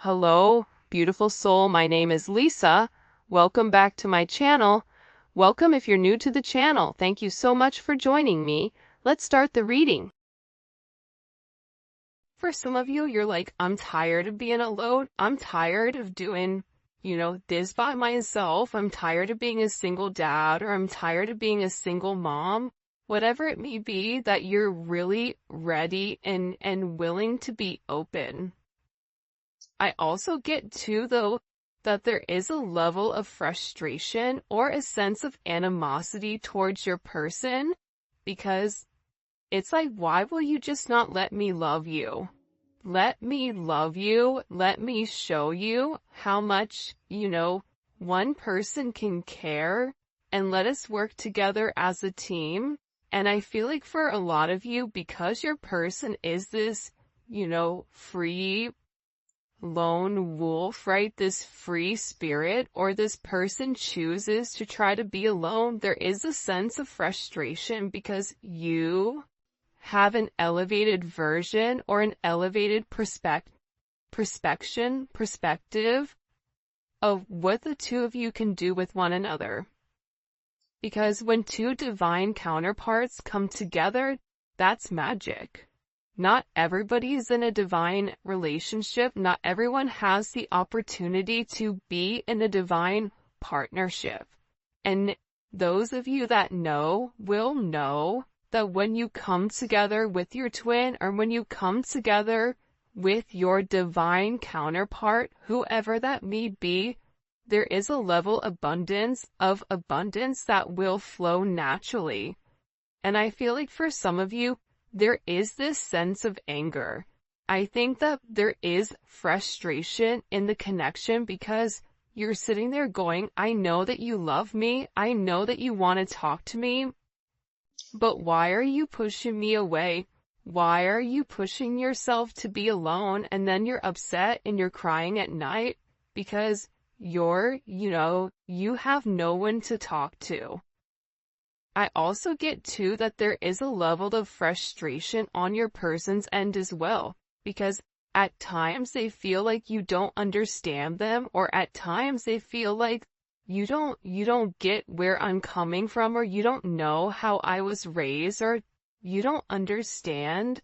Hello, beautiful soul. My name is Lisa. Welcome back to my channel. Welcome if you're new to the channel. Thank you so much for joining me. Let's start the reading. For some of you, you're like, I'm tired of being alone. I'm tired of doing, this by myself. I'm tired of being a single dad, or I'm tired of being a single mom. Whatever it may be, that you're really ready and willing to be open. I also get too, though, that there is a level of frustration or a sense of animosity towards your person, because it's like, why will you just not let me love you? Let me love you. Let me show you how much, one person can care, and let us work together as a team. And I feel like for a lot of you, because your person is this, free lone wolf, right? This free spirit, or this person chooses to try to be alone, there is a sense of frustration because you have an elevated version or an elevated perspective of what the two of you can do with one another. Because when two divine counterparts come together, that's magic. Not everybody is in a divine relationship. Not everyone has the opportunity to be in a divine partnership. And those of you that know will know that when you come together with your twin, or when you come together with your divine counterpart, whoever that may be, there is a level of abundance that will flow naturally. And I feel like for some of you, there is this sense of anger. I think that there is frustration in the connection because you're sitting there going, I know that you love me. I know that you want to talk to me. But why are you pushing me away? Why are you pushing yourself to be alone? And then you're upset and you're crying at night because you have no one to talk to. I also get too that there is a level of frustration on your person's end as well, because at times they feel like you don't understand them, or at times they feel like you don't get where I'm coming from, or you don't know how I was raised, or you don't understand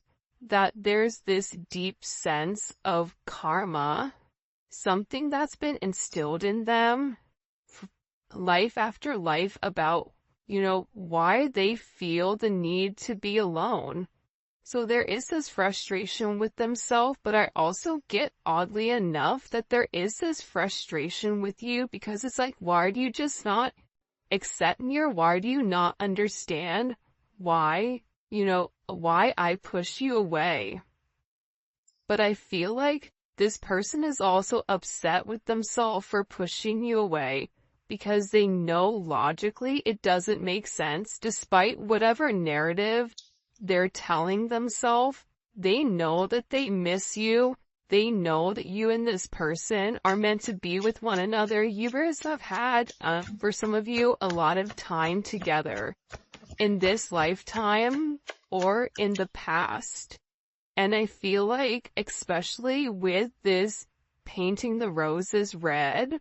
that there's this deep sense of karma, something that's been instilled in them life after life about why they feel the need to be alone. So there is this frustration with themselves, but I also get, oddly enough, that there is this frustration with you because it's like, why do you just not accept me, or why do you not understand why I push you away? But I feel like this person is also upset with themselves for pushing you away, because they know logically it doesn't make sense. Despite whatever narrative they're telling themselves, they know that they miss you. They know that you and this person are meant to be with one another. You guys have had, for some of you, a lot of time together in this lifetime or in the past. And I feel like, especially with this painting the roses red,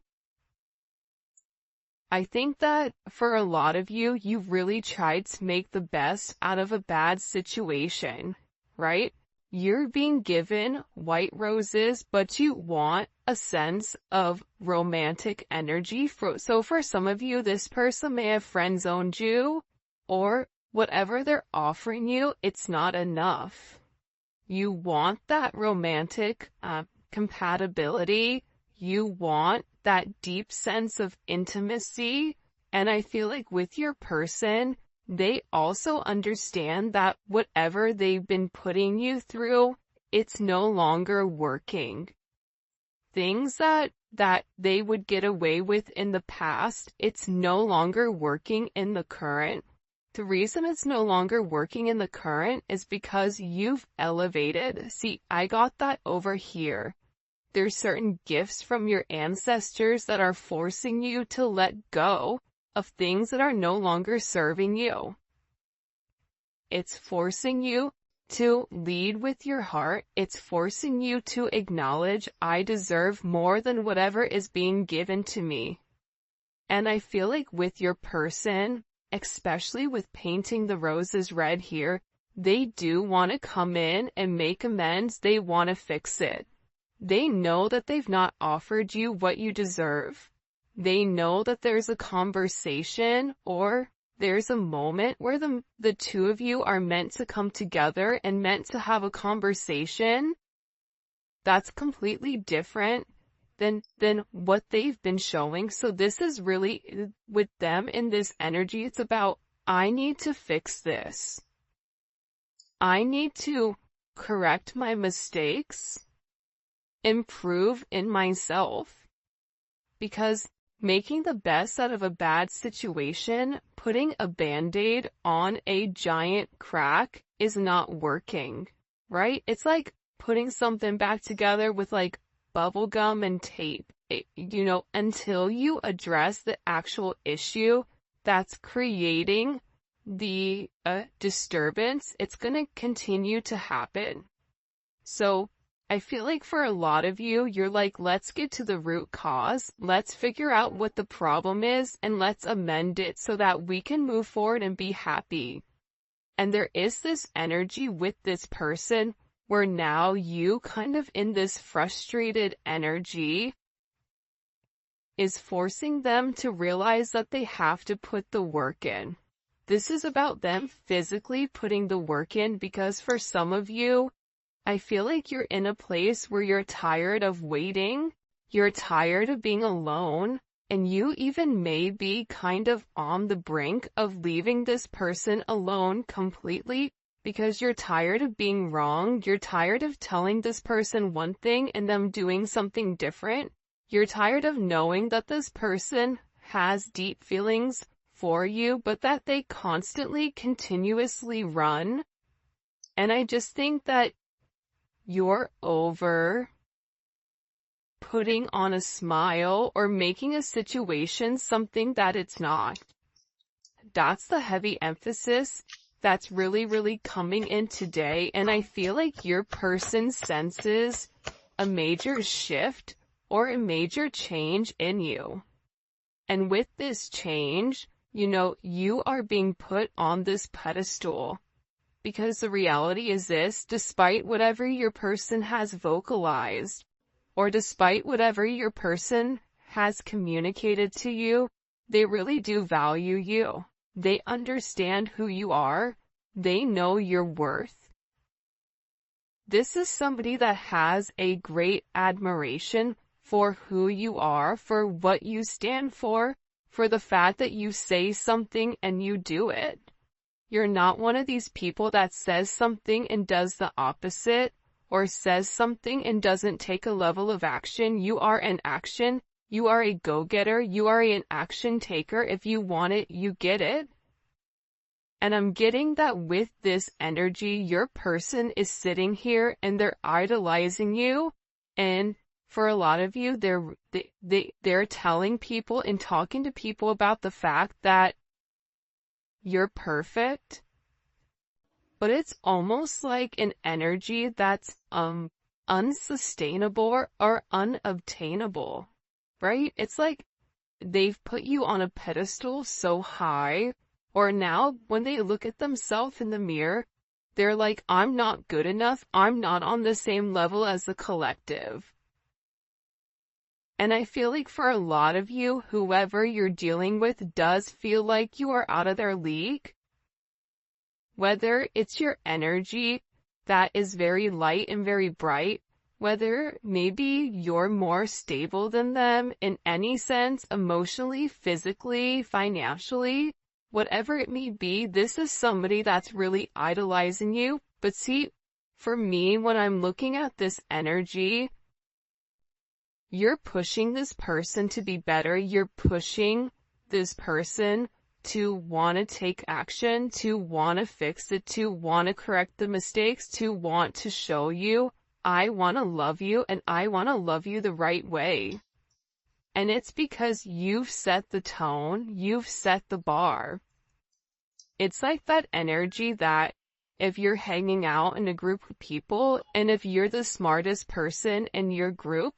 I think that for a lot of you, you really tried to make the best out of a bad situation, right? You're being given white roses, but you want a sense of romantic energy. So for some of you, this person may have friend-zoned you, or whatever they're offering you, it's not enough. You want that romantic compatibility. You want that deep sense of intimacy. And I feel like with your person, they also understand that whatever they've been putting you through, it's no longer working. Things that they would get away with in the past, it's no longer working in the current. The reason it's no longer working in the current is because you've elevated. See, I got that over here. There's certain gifts from your ancestors that are forcing you to let go of things that are no longer serving you. It's forcing you to lead with your heart. It's forcing you to acknowledge, I deserve more than whatever is being given to me. And I feel like with your person, especially with painting the roses red here, they do want to come in and make amends. They want to fix it. They know that they've not offered you what you deserve. They know that there's a conversation or there's a moment where the two of you are meant to come together and meant to have a conversation that's completely different than what they've been showing. So this is really, with them in this energy, it's about, I need to fix this. I need to correct my mistakes, improve in myself, because making the best out of a bad situation, putting a band-aid on a giant crack is not working, right? It's like putting something back together with like bubble gum and tape. Until you address the actual issue that's creating the disturbance, it's going to continue to happen. So I feel like for a lot of you, you're like, let's get to the root cause. Let's figure out what the problem is and let's amend it so that we can move forward and be happy. And there is this energy with this person where now you kind of in this frustrated energy is forcing them to realize that they have to put the work in. This is about them physically putting the work in, because for some of you, I feel like you're in a place where you're tired of waiting, you're tired of being alone, and you even may be kind of on the brink of leaving this person alone completely because you're tired of being wrong, you're tired of telling this person one thing and them doing something different, you're tired of knowing that this person has deep feelings for you, but that they constantly, continuously run. And I just think that you're over putting on a smile or making a situation something that it's not. That's the heavy emphasis that's really, really coming in today. And I feel like your person senses a major shift or a major change in you. And with this change, you are being put on this pedestal. Because the reality is this, despite whatever your person has vocalized, or despite whatever your person has communicated to you, they really do value you. They understand who you are. They know your worth. This is somebody that has a great admiration for who you are, for what you stand for the fact that you say something and you do it. You're not one of these people that says something and does the opposite, or says something and doesn't take a level of action. You are an action. You are a go-getter. You are an action taker. If you want it, you get it. And I'm getting that with this energy, your person is sitting here and they're idolizing you. And for a lot of you, they're telling people and talking to people about the fact that you're perfect, but it's almost like an energy that's unsustainable or unobtainable, right? It's like they've put you on a pedestal so high, or now when they look at themselves in the mirror, they're like, I'm not good enough, I'm not on the same level as the collective. And I feel like for a lot of you, whoever you're dealing with does feel like you are out of their league. Whether it's your energy that is very light and very bright, whether maybe you're more stable than them in any sense, emotionally, physically, financially, whatever it may be, this is somebody that's really idolizing you. But see, for me, when I'm looking at this energy, you're pushing this person to be better. You're pushing this person to want to take action, to want to fix it, to want to correct the mistakes, to want to show you, I want to love you and I want to love you the right way. And it's because you've set the tone, you've set the bar. It's like that energy that if you're hanging out in a group of people, and if you're the smartest person in your group,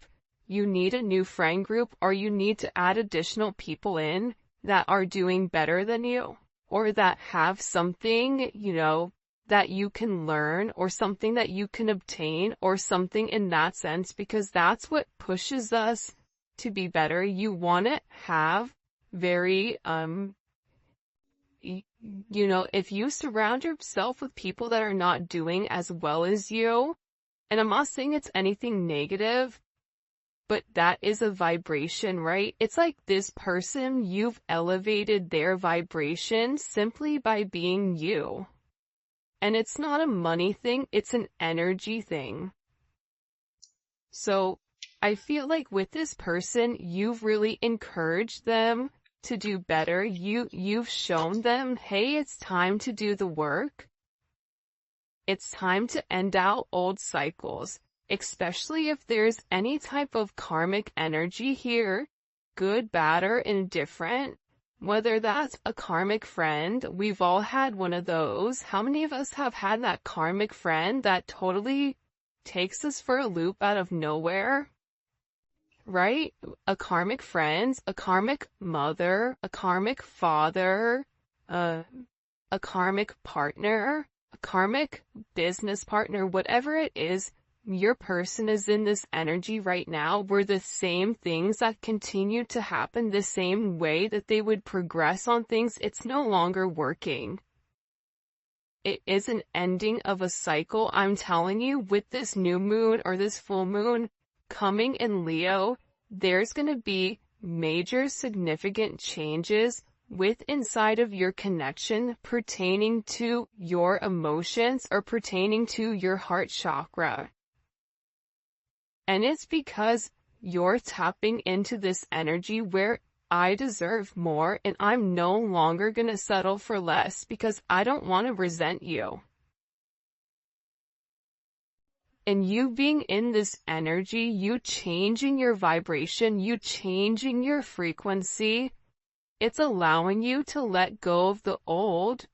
you need a new friend group, or you need to add additional people in that are doing better than you, or that have something, that you can learn, or something that you can obtain, or something in that sense, because that's what pushes us to be better. You want to have very, if you surround yourself with people that are not doing as well as you, and I'm not saying it's anything negative, but that is a vibration, right? It's like this person, you've elevated their vibration simply by being you. And it's not a money thing, it's an energy thing. So I feel like with this person, you've really encouraged them to do better. You've shown them, hey, it's time to do the work. It's time to end out old cycles, especially if there's any type of karmic energy here, good, bad, or indifferent. Whether that's a karmic friend, we've all had one of those. How many of us have had that karmic friend that totally takes us for a loop out of nowhere? Right? A karmic friend, a karmic mother, a karmic father, a karmic partner, a karmic business partner, whatever it is, your person is in this energy right now where the same things that continue to happen, the same way that they would progress on things, it's no longer working. It is an ending of a cycle. I'm telling you, with this new moon or this full moon coming in Leo, there's going to be major significant changes with inside of your connection pertaining to your emotions or pertaining to your heart chakra. And it's because you're tapping into this energy where I deserve more and I'm no longer going to settle for less because I don't want to resent you. And you being in this energy, you changing your vibration, you changing your frequency, it's allowing you to let go of the old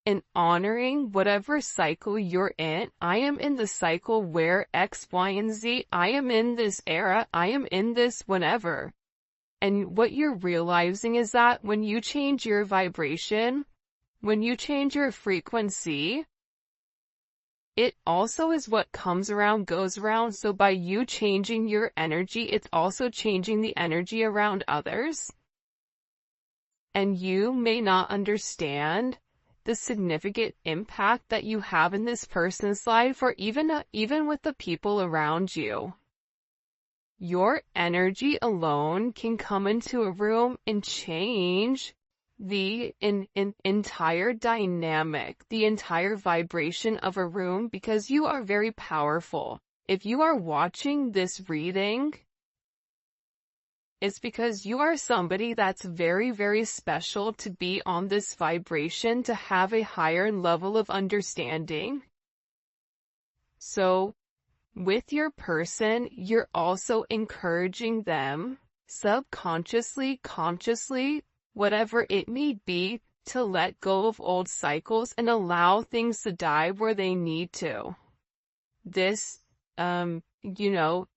and honoring whatever cycle you're in. I am in the cycle where X, Y, and Z, I am in this era, I am in this whenever. And what you're realizing is that when you change your vibration, when you change your frequency, it also is what comes around goes around. So by you changing your energy, it's also changing the energy around others. And you may not understand the significant impact that you have in this person's life, or even with the people around you. Your energy alone can come into a room and change the entire dynamic, the entire vibration of a room, because you are very powerful. If you are watching this reading, it's because you are somebody that's very, very special to be on this vibration, to have a higher level of understanding. So, with your person, you're also encouraging them, subconsciously, consciously, whatever it may be, to let go of old cycles and allow things to die where they need to. This,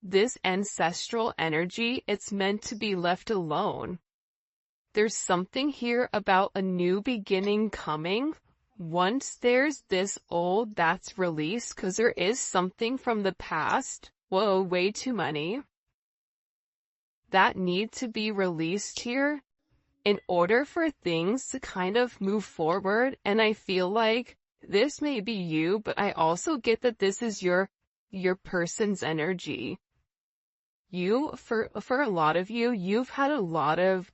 this ancestral energy, it's meant to be left alone. There's something here about a new beginning coming. Once there's this old that's released, because there is something from the past, whoa, way too many, that need to be released here in order for things to kind of move forward. And I feel like this may be you, but I also get that this is your person's energy. For a lot of you, you've had a lot of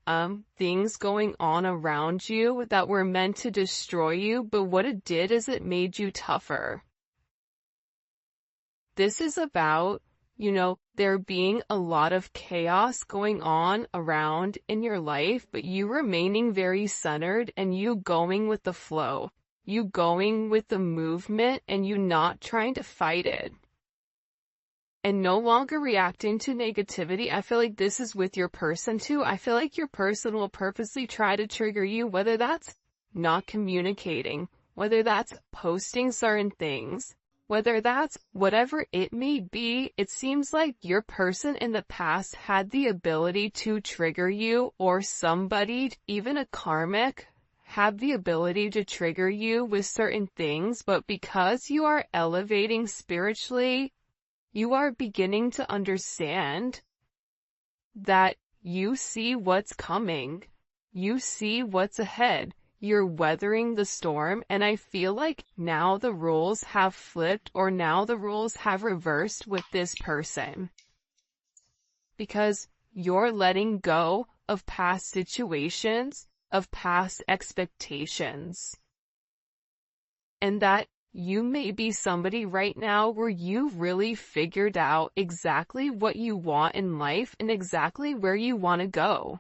things going on around you that were meant to destroy you, but what it did is it made you tougher. This is about, there being a lot of chaos going on around in your life, but you remaining very centered and you going with the flow, you going with the movement, and you not trying to fight it. And no longer reacting to negativity. I feel like this is with your person too. I feel like your person will purposely try to trigger you, whether that's not communicating, whether that's posting certain things, whether that's whatever it may be. It seems like your person in the past had the ability to trigger you, or somebody, even a karmic, have the ability to trigger you with certain things, but because you are elevating spiritually, you are beginning to understand that you see what's coming. You see what's ahead. You're weathering the storm, and I feel like now the roles have flipped, or now the roles have reversed with this person. Because you're letting go of past situations, of past expectations. And that you may be somebody right now where you really figured out exactly what you want in life and exactly where you want to go.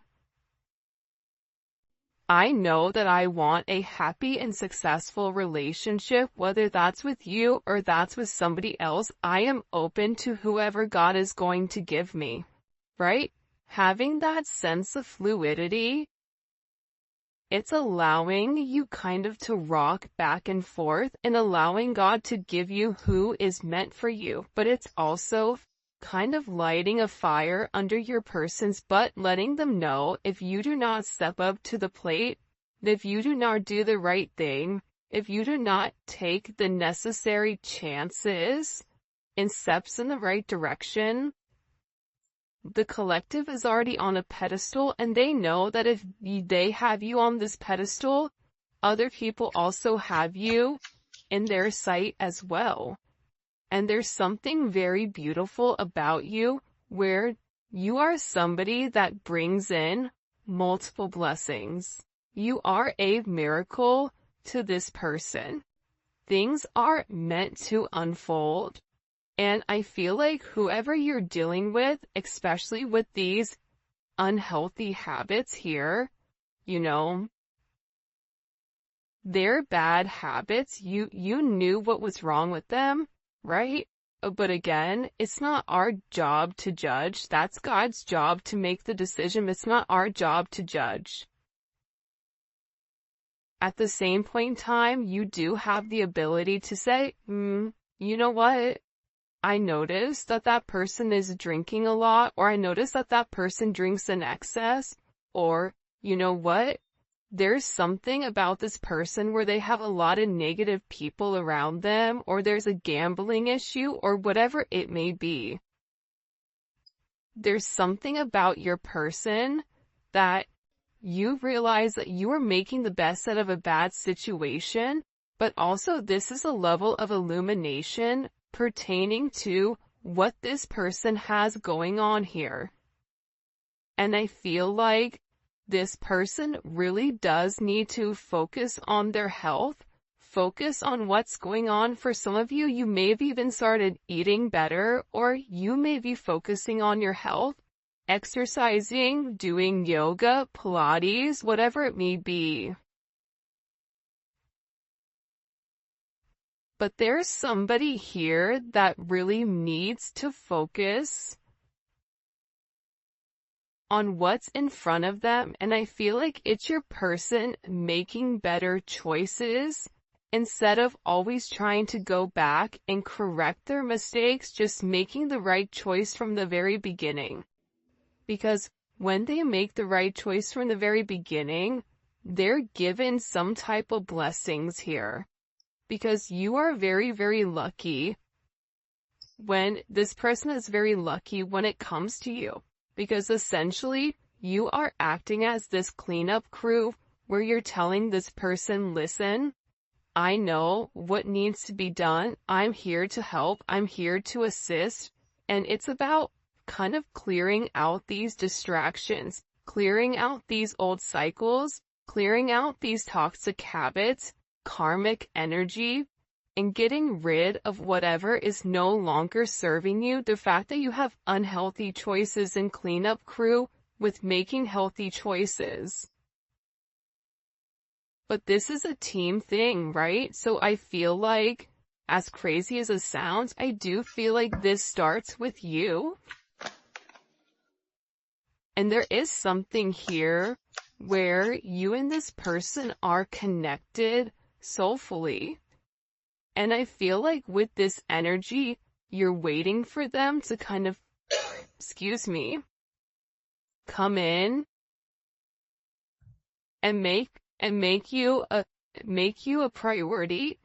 I know that I want a happy and successful relationship, whether that's with you or that's with somebody else. I am open to whoever God is going to give me, right? Having that sense of fluidity, it's allowing you kind of to rock back and forth and allowing God to give you who is meant for you. But it's also kind of lighting a fire under your person's butt, letting them know if you do not step up to the plate, if you do not do the right thing, if you do not take the necessary chances and steps in the right direction, the collective is already on a pedestal, and they know that if they have you on this pedestal, other people also have you in their sight as well. And there's something very beautiful about you, where you are somebody that brings in multiple blessings. You are a miracle to this person. Things are meant to unfold. And I feel like whoever you're dealing with, especially with these unhealthy habits here, you know, they're bad habits. You knew what was wrong with them, right? But again, it's not our job to judge. That's God's job to make the decision. It's not our job to judge. At the same point in time, you do have the ability to say, you know what? I noticed that that person is drinking a lot, or I noticed that that person drinks in excess, or, you know what? There's something about this person where they have a lot of negative people around them, or there's a gambling issue, or whatever it may be. There's something about your person that you realize that you are making the best out of a bad situation, but also this is a level of illumination pertaining to what this person has going on here. And I feel like this person really does need to focus on their health, focus on what's going on. For some of you, you may have even started eating better, or you may be focusing on your health, exercising, doing yoga, Pilates, whatever it may be. But there's somebody here that really needs to focus on what's in front of them, and I feel like it's your person making better choices instead of always trying to go back and correct their mistakes, just making the right choice from the very beginning. Because when they make the right choice from the very beginning, they're given some type of blessings here. Because you are very, very lucky when this person is very lucky when it comes to you. Because essentially, you are acting as this cleanup crew where you're telling this person, listen, I know what needs to be done. I'm here to help. I'm here to assist. And it's about kind of clearing out these distractions, clearing out these old cycles, clearing out these toxic habits, karmic energy, and getting rid of whatever is no longer serving you. The fact that you have unhealthy choices and cleanup crew with making healthy choices. But this is a team thing, right? So I feel like, as crazy as it sounds, I do feel like this starts with you. And there is something here where you and this person are connected soulfully. And I feel like with this energy, you're waiting for them to kind of, come in and make you a priority.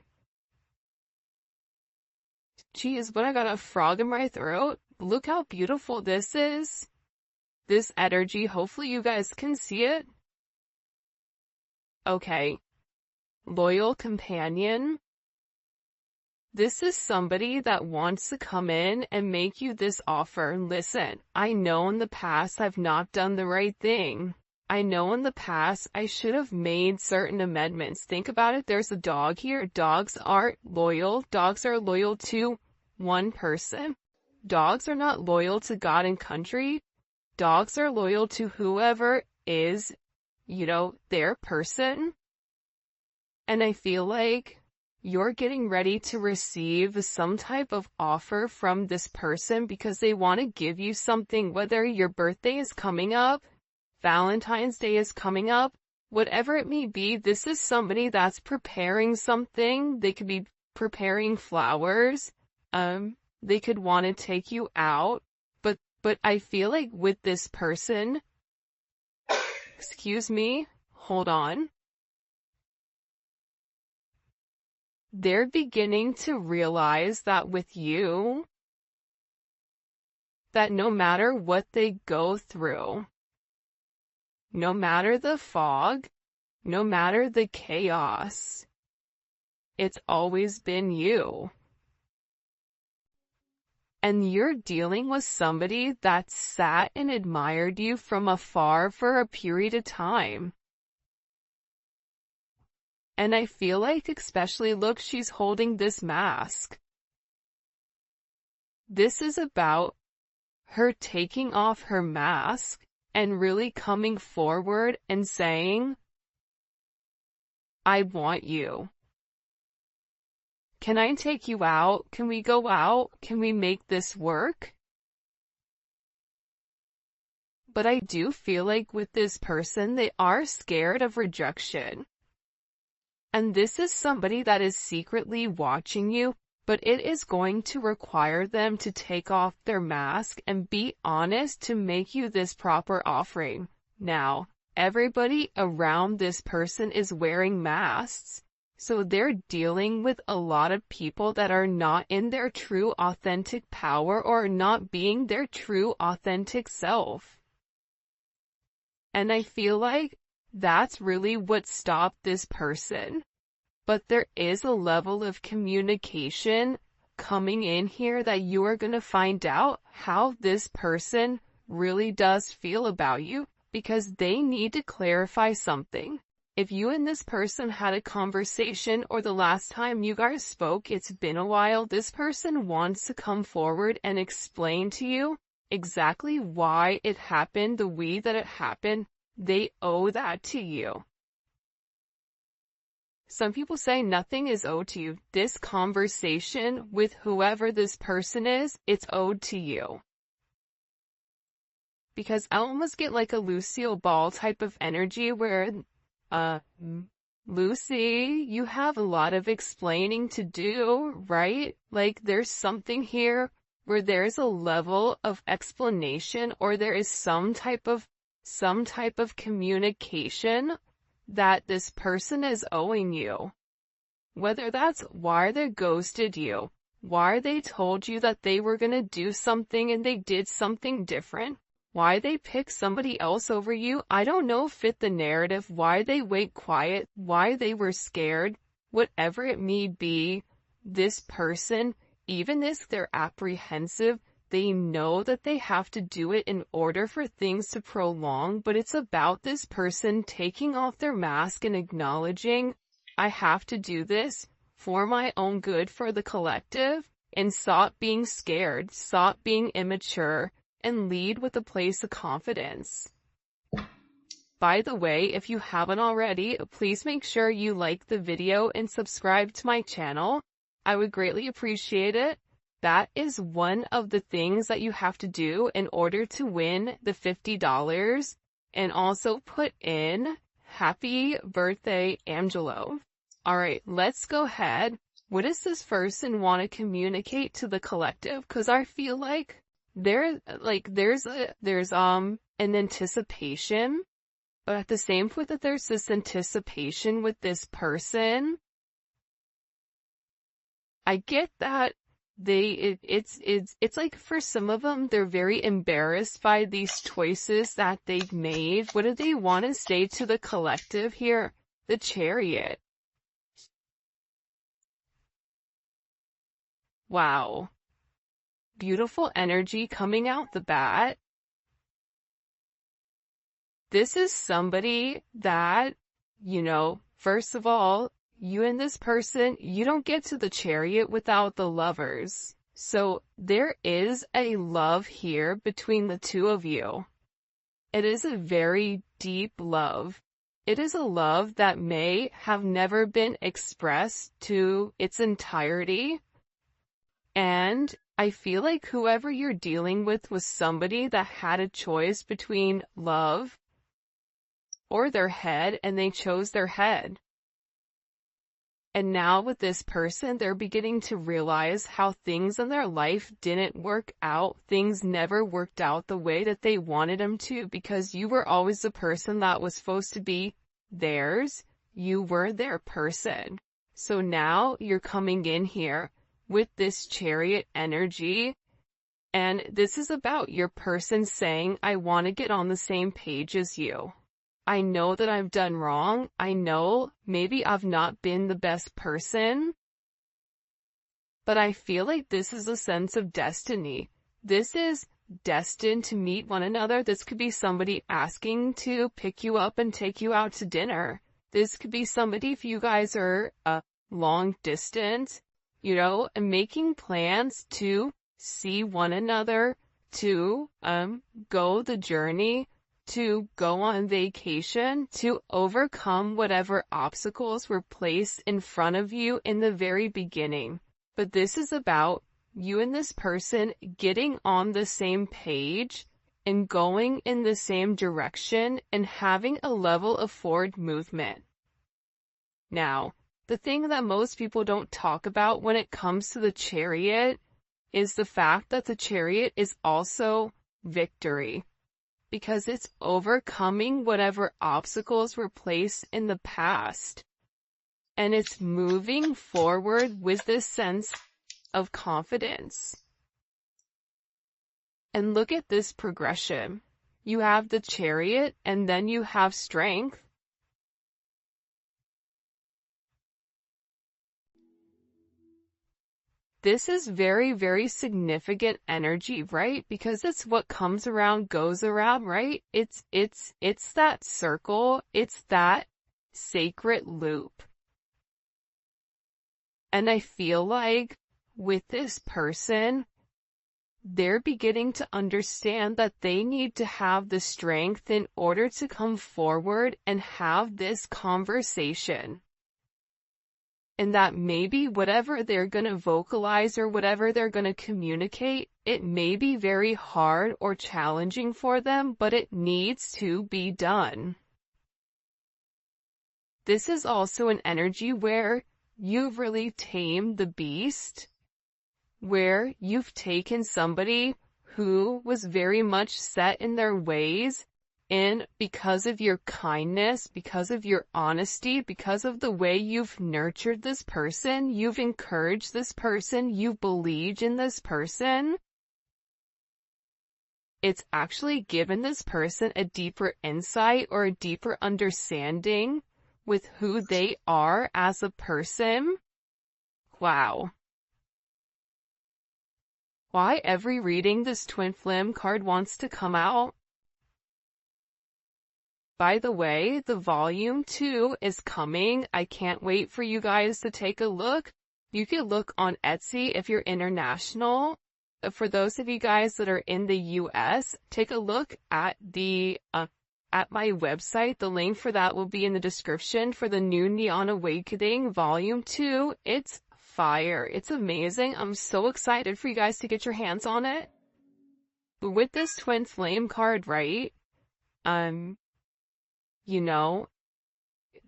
Geez, but I got a frog in my throat. Look how beautiful this is. This energy, hopefully you guys can see it. Okay. Loyal companion. This is somebody that wants to come in and make you this offer. Listen, I know in the past I've not done the right thing. I know in the past I should have made certain amendments. Think about it. There's a dog here. Dogs aren't loyal. Dogs are loyal to one person. Dogs are not loyal to God and country. Dogs are loyal to whoever is, their person. And I feel like you're getting ready to receive some type of offer from this person because they want to give you something, whether your birthday is coming up, Valentine's Day is coming up, whatever it may be. This is somebody that's preparing something. They could be preparing flowers. They could want to take you out. But I feel like with this person, hold on. They're beginning to realize that with you, that no matter what they go through, no matter the fog, no matter the chaos, it's always been you. And you're dealing with somebody that sat and admired you from afar for a period of time. And I feel like, especially, look, she's holding this mask. This is about her taking off her mask and really coming forward and saying, I want you. Can I take you out? Can we go out? Can we make this work? But I do feel like with this person, they are scared of rejection. And this is somebody that is secretly watching you, but it is going to require them to take off their mask and be honest to make you this proper offering. Now, everybody around this person is wearing masks. So they're dealing with a lot of people that are not in their true authentic power or not being their true authentic self. And I feel like that's really what stopped this person. But there is a level of communication coming in here that you are going to find out how this person really does feel about you, because they need to clarify something. If you and this person had a conversation or the last time you guys spoke, it's been a while, this person wants to come forward and explain to you exactly why it happened the way that it happened. They owe that to you. Some people say nothing is owed to you. This conversation with whoever this person is, it's owed to you. Because I almost get like a Lucille Ball type of energy where Lucy, you have a lot of explaining to do, right? Like there's something here where there's a level of explanation, or there is some type of communication that this person is owing you. Whether that's why they ghosted you, why they told you that they were gonna do something and they did something different, why they picked somebody else over you, I don't know, fit the narrative, why they went quiet, why they were scared, whatever it may be, this person, even if they're apprehensive, they know that they have to do it in order for things to prolong, but it's about this person taking off their mask and acknowledging, I have to do this for my own good, for the collective, and stop being scared, stop being immature, and lead with a place of confidence. By the way, if you haven't already, please make sure you like the video and subscribe to my channel. I would greatly appreciate it. That is one of the things that you have to do in order to win the $50, and also put in happy birthday, Angelo. All right, let's go ahead. What does this person want to communicate to the collective? Because I feel like there's an anticipation, but at the same point that there's this anticipation with this person, I get that it's like for some of them, they're very embarrassed by these choices that they've made. What do they want to say to the collective here? The Chariot. Wow. Beautiful energy coming out the bat. This is somebody that, first of all, you and this person, you don't get to the Chariot without the Lovers. So there is a love here between the two of you. It is a very deep love. It is a love that may have never been expressed to its entirety. And I feel like whoever you're dealing with was somebody that had a choice between love or their head, and they chose their head. And now with this person, they're beginning to realize how things in their life didn't work out. Things never worked out the way that they wanted them to, because you were always the person that was supposed to be theirs. You were their person. So now you're coming in here with this Chariot energy, and this is about your person saying, I want to get on the same page as you. I know that I've done wrong. I know maybe I've not been the best person, but I feel like this is a sense of destiny. This is destined to meet one another. This could be somebody asking to pick you up and take you out to dinner. This could be somebody, if you guys are long distance, and making plans to see one another, to go the journey, to go on vacation, to overcome whatever obstacles were placed in front of you in the very beginning. But this is about you and this person getting on the same page and going in the same direction and having a level of forward movement. Now, the thing that most people don't talk about when it comes to the Chariot is the fact that the Chariot is also victory, because it's overcoming whatever obstacles were placed in the past. And it's moving forward with this sense of confidence. And look at this progression. You have the Chariot, and then you have strength. This is very, very significant energy, right? Because it's what comes around goes around, right? It's that circle. It's that sacred loop. And I feel like with this person, they're beginning to understand that they need to have the strength in order to come forward and have this conversation. And that maybe whatever they're going to vocalize or whatever they're going to communicate, it may be very hard or challenging for them, but it needs to be done. This is also an energy where you've really tamed the beast, where you've taken somebody who was very much set in their ways, and because of your kindness, because of your honesty, because of the way you've nurtured this person, you've encouraged this person, you believed in this person, it's actually given this person a deeper insight or a deeper understanding with who they are as a person. Wow. Why every reading this twin flame card wants to come out? By the way, the volume 2 is coming. I can't wait for you guys to take a look. You can look on Etsy if you're international. For those of you guys that are in the US, take a look at at my website. The link for that will be in the description for the new Neon Awakening Volume 2. It's fire. It's amazing. I'm so excited for you guys to get your hands on it. But with this twin flame card, right?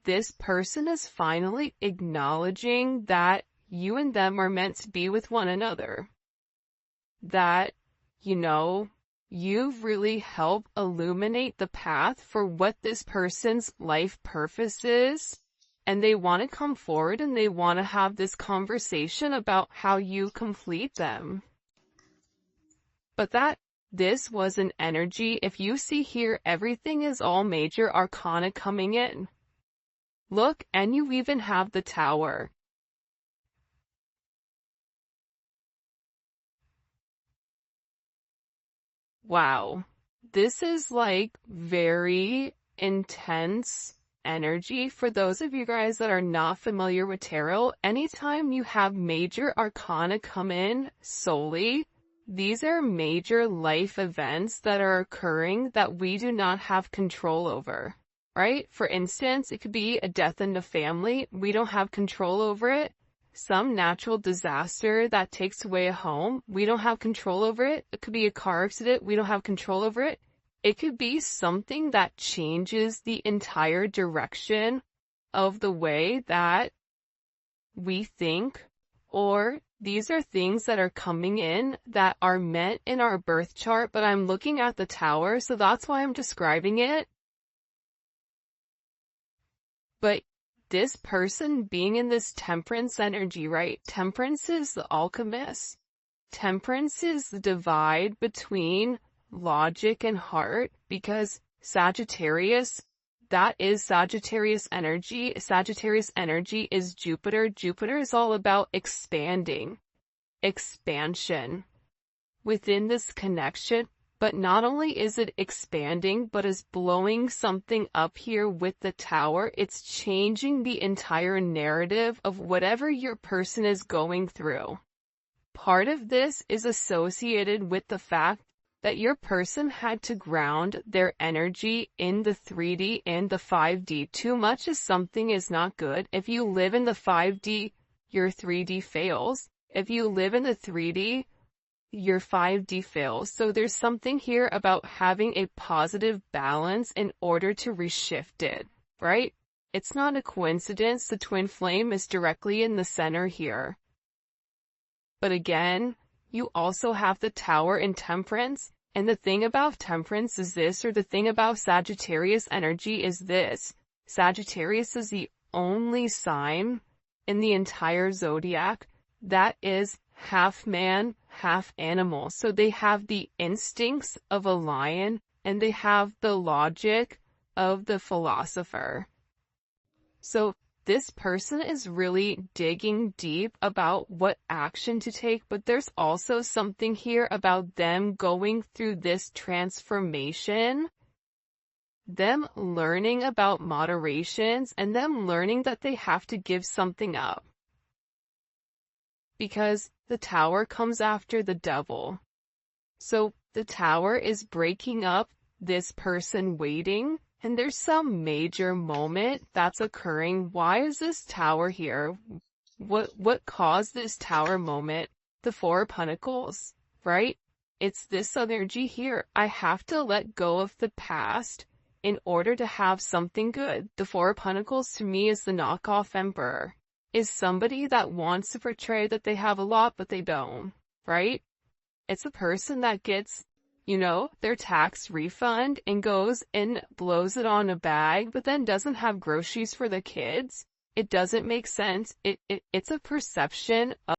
this person is finally acknowledging that you and them are meant to be with one another. That, you've really helped illuminate the path for what this person's life purpose is. And they want to come forward and they want to have this conversation about how you complete them. But this was an energy. If you see here, everything is all major arcana coming in. Look, and you even have the Tower. Wow. This is like very intense energy. For those of you guys that are not familiar with tarot, anytime you have major arcana come in solely, these are major life events that are occurring that we do not have control over, right? For instance, it could be a death in the family. We don't have control over it. Some natural disaster that takes away a home. We don't have control over it. It could be a car accident. We don't have control over it. It could be something that changes the entire direction of the way that we think, or these are things that are coming in that are meant in our birth chart, but I'm looking at the Tower, so that's why I'm describing it. But this person being in this Temperance energy, right? Temperance is the alchemist. Temperance is the divide between logic and heart, because Sagittarius, that is Sagittarius energy. Sagittarius energy is Jupiter. Jupiter is all about expanding, expansion within this connection. But not only is it expanding, but is blowing something up here with the Tower. It's changing the entire narrative of whatever your person is going through. Part of this is associated with the fact that your person had to ground their energy in the 3D and the 5D. Too much of something is not good. If you live in the 5D, your 3D fails. If you live in the 3D, your 5D fails. So there's something here about having a positive balance in order to reshift it, right? It's not a coincidence the twin flame is directly in the center here. But again, you also have the Tower in Temperance, and the thing about Temperance is this, or the thing about Sagittarius energy is this. Sagittarius is the only sign in the entire zodiac that is half man, half animal. So they have the instincts of a lion, and they have the logic of the philosopher. So this person is really digging deep about what action to take, but there's also something here about them going through this transformation, them learning about moderations, and them learning that they have to give something up. Because the Tower comes after the Devil. So the Tower is breaking up this person waiting, and there's some major moment that's occurring. Why is this Tower here? What caused this Tower moment? The Four of Pentacles, right? It's this energy here. I have to let go of the past in order to have something good. The Four of Pentacles to me is the knockoff Emperor. Is somebody that wants to portray that they have a lot, but they don't, right? It's a person that gets, their tax refund and goes and blows it on a bag, but then doesn't have groceries for the kids. It doesn't make sense. It's a perception of